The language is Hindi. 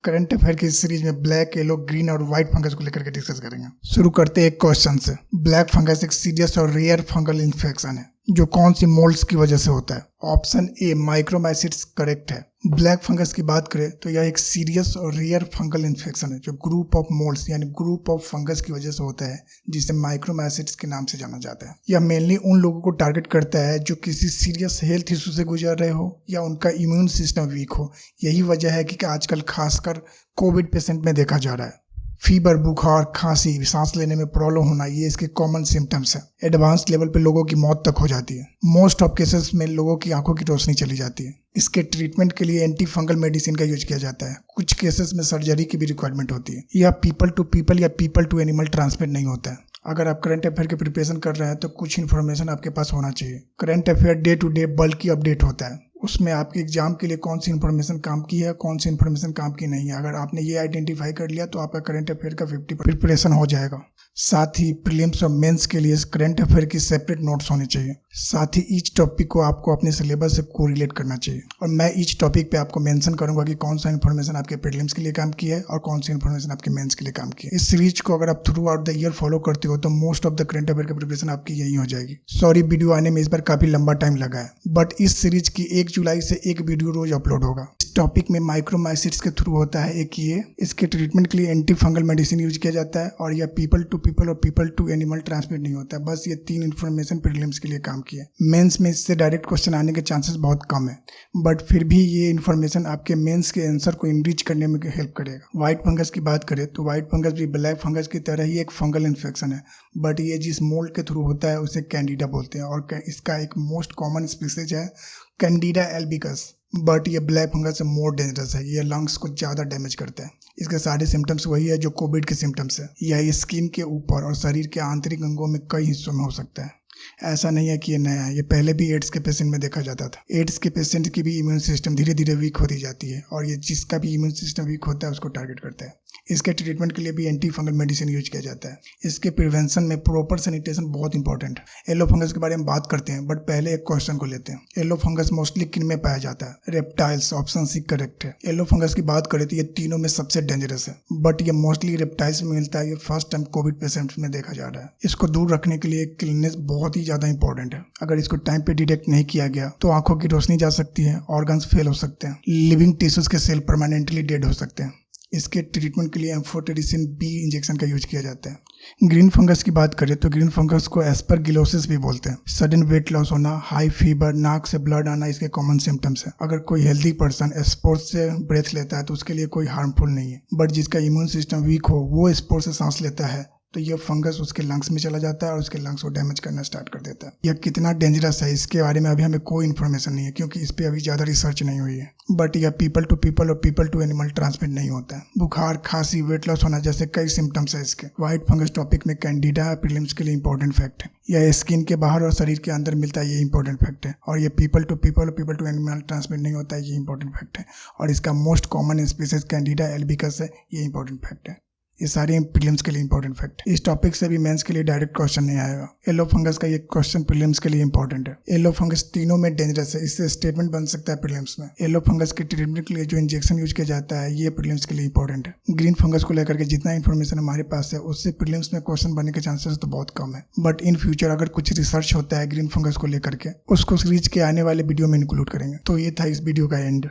करंट अफेयर की इस सीरीज में ब्लैक, येलो, ग्रीन और व्हाइट फंगस को लेकर के डिस्कस करेंगे। शुरू करते हैं एक क्वेश्चन से। ब्लैक फंगस एक सीरियस और रेयर फंगल इन्फेक्शन है जो कौन सी मोल्ड्स की वजह से होता है? ऑप्शन ए माइक्रोमाइसिट्स करेक्ट है। ब्लैक फंगस की बात करें तो यह एक सीरियस और रेयर फंगल इन्फेक्शन है जो ग्रुप ऑफ मोल्ड्स यानी ग्रुप ऑफ फंगस की वजह से होता है, जिसे माइक्रोमाइसिट्स के नाम से जाना जाता है। यह मेनली उन लोगों को टारगेट करता है जो किसी सीरियस हेल्थ इशू से गुजर रहे हो या उनका इम्यून सिस्टम वीक हो। यही वजह है कि आजकल खासकर कोविड पेशेंट में देखा जा रहा है। फीवर, बुखार, खांसी, सांस लेने में प्रॉब्लम होना, ये इसके कॉमन सिम्टम्स हैं। एडवांस लेवल पे लोगों की मौत तक हो जाती है। मोस्ट ऑफ केसेस में लोगों की आंखों की रोशनी चली जाती है। इसके ट्रीटमेंट के लिए एंटी फंगल मेडिसिन का यूज किया जाता है। कुछ केसेस में सर्जरी की भी रिक्वायरमेंट होती है। यह पीपल टू पीपल या पीपल टू एनिमल ट्रांसमिट नहीं होता है। अगर आप करंट अफेयर की प्रिपरेशन कर रहे हैं तो कुछ इन्फॉर्मेशन आपके पास होना चाहिए। Current affair day to day बल्कि अपडेट होता है। उसमें आपके एग्जाम के लिए कौन सी इन्फॉर्मेशन काम की है, कौन सी इन्फॉर्मेशन काम की नहीं है, अगर आपने ये आइडेंटिफाई कर लिया तो आपका करंट अफेयर का 50% प्रिपरेशन हो जाएगा। साथ ही प्रीलिम्स और मेंस के लिए करंट अफेयर की सेपरेट नोट्स होने चाहिए। साथ ही ईच टॉपिक को आपको अपने सिलेबस से कोरिलेट करना चाहिए और मैं ईच टॉपिक पे आपको मेंशन करूंगा कि कौन सा इन्फॉर्मेशन आपके प्रीलिम्स के लिए काम की है और कौन सी इन्फॉर्मेशन आपके मेंस के लिए काम की है। इस सीरीज को अगर आप through out the year follow करते हो तो most of the current affair की प्रिपरेशन आपकी यही हो जाएगी। सॉरी, वीडियो आने में इस बार काफी लंबा टाइम लगा है, बट इस सीरीज की 1 जुलाई से एक वीडियो रोज अपलोड होगा। इस टॉपिक में माइक्रोमाइसिट्स के थ्रू होता है एक ये, इसके ट्रीटमेंट के लिए एंटी फंगल मेडिसिन यूज किया जाता है और यह पीपल टू पीपल और पीपल टू एनिमल ट्रांसमिट नहीं होता है। बस ये 3 इन्फॉर्मेशन प्रीलिम्स के लिए काम की है। मेंस में इससे डायरेक्ट क्वेश्चन आने के चांसेस बहुत कम है, बट फिर भी ये इन्फॉर्मेशन आपके मेंस के आंसर को इनरिच करने में हेल्प करेगा। व्हाइट फंगस की बात करें तो व्हाइट फंगस भी ब्लैक फंगस की तरह ही एक फंगल इन्फेक्शन है, बट ये जिस मोल्ड के थ्रू होता है उसे कैंडिडा बोलते हैं और इसका एक मोस्ट कॉमन स्पीसीज है कैंडिडा एल्बिकस। बट ये ब्लैक फंगस से मोर डेंजरस है। ये लंग्स को ज़्यादा डैमेज करता है। इसके सारे सिम्टम्स वही है जो कोविड के सिम्टम्स है। यह स्किन के ऊपर और शरीर के आंतरिक अंगों में कई हिस्सों में हो सकता है। ऐसा नहीं है कि ये नया है, ये पहले भी एड्स के पेशेंट में देखा जाता था। एड्स के पेशेंट की भी इम्यून सिस्टम धीरे धीरे वीक होती जाती है और ये जिसका भी इम्यून सिस्टम वीक होता है उसको टारगेट करता है। इसके ट्रीटमेंट के लिए भी एंटी फंगल मेडिसिन यूज किया जाता है। इसके प्रिवेंशन में प्रॉपर सैनिटेशन बहुत इंपॉर्टेंट है। येलो फंगस के बारे में बात करते हैं, बट पहले एक क्वेश्चन को लेते हैं। येलो फंगस मोस्टली किन में पाया जाता है? रेप्टाइल्स, ऑप्शन सी करेक्ट है। येलो फंगस की बात करें तो ये तीनों में सबसे डेंजरस है, बट ये मोस्टली रेप्टाइल्स में मिलता है। ये फर्स्ट टाइम कोविड पेशेंट्स में देखा जा रहा है। इसको दूर रखने के लिए क्लीननेस बहुत ही ज्यादा इंपॉर्टेंट है। अगर इसको टाइम पे डिटेक्ट नहीं किया गया तो आंखों की रोशनी जा सकती है, ऑर्गन्स फेल हो सकते हैं, लिविंग टिश्यूज के सेल परमानेंटली डेड हो सकते हैं। इसके ट्रीटमेंट के लिए एम्फोटेरिसिन बी इंजेक्शन का यूज किया जाता है। ग्रीन फंगस की बात करें तो ग्रीन फंगस को एस्परगिलोसिस भी बोलते हैं। सडन वेट लॉस होना, हाई फीवर, नाक से ब्लड आना इसके कॉमन सिम्टम्स है। अगर कोई हेल्दी पर्सन स्पोर्ट्स से ब्रेथ लेता है तो उसके लिए कोई हार्मफुल नहीं है, बट जिसका इम्यून सिस्टम वीक हो वो स्पोर्ट्स से सांस लेता है तो यह फंगस उसके लंग्स में चला जाता है और उसके लंग्स को डैमेज करना स्टार्ट कर देता है। यह कितना डेंजरस है इसके बारे में अभी हमें कोई इन्फॉर्मेशन नहीं है क्योंकि इस पे अभी ज़्यादा रिसर्च नहीं हुई है, बट यह पीपल टू पीपल और पीपल टू एनिमल ट्रांसमिट नहीं होता है। बुखार, खांसी, वेट लॉस होना जैसे कई सिम्टम्स है इसके। व्हाइट फंगस टॉपिक में कैंडिडा प्रीलिम्स के लिए इंपॉर्टेंट फैक्ट है। यह स्किन के बाहर और शरीर के अंदर मिलता है, ये इंपॉर्टेंट फैक्ट है। और ये पीपल टू पीपल और पीपल टू एनिमल ट्रांसमिट नहीं होता है, ये इंपॉर्टेंट फैक्ट है। और इसका मोस्ट कॉमन स्पीसीज कैंडिडा एल्बिकस है, ये इंपॉर्टेंट फैक्ट है। ये सारे प्रीलिम्स के लिए इंपॉर्टेंट फैक्ट है। इस टॉपिक से भी मेंस के लिए डायरेक्ट क्वेश्चन नहीं आएगा। येलो फंगस का ये क्वेश्चन प्रीलिम्स के लिए इंपॉर्टेंट है। येलो फंगस तीनों में डेंजरस है, इससे स्टेटमेंट बन सकता है प्रीलिम्स में। येलो फंगस के ट्रीटमेंट के लिए जो इंजेक्शन यूज किया जाता है ये प्रीलिम्स के लिए इंपॉर्टेंट है। ग्रीन फंगस को लेकर के जितना इन्फॉर्मेशन हमारे पास है उससे प्रीलिम्स में क्वेश्चन बनने के चांसेस तो बहुत कम है, बट इन फ्यूचर अगर कुछ रिसर्च होता है ग्रीन फंगस को लेकर के उसको सीरीज के आने वाले वीडियो में इंक्लूड करेंगे। तो ये था इस वीडियो का एंड।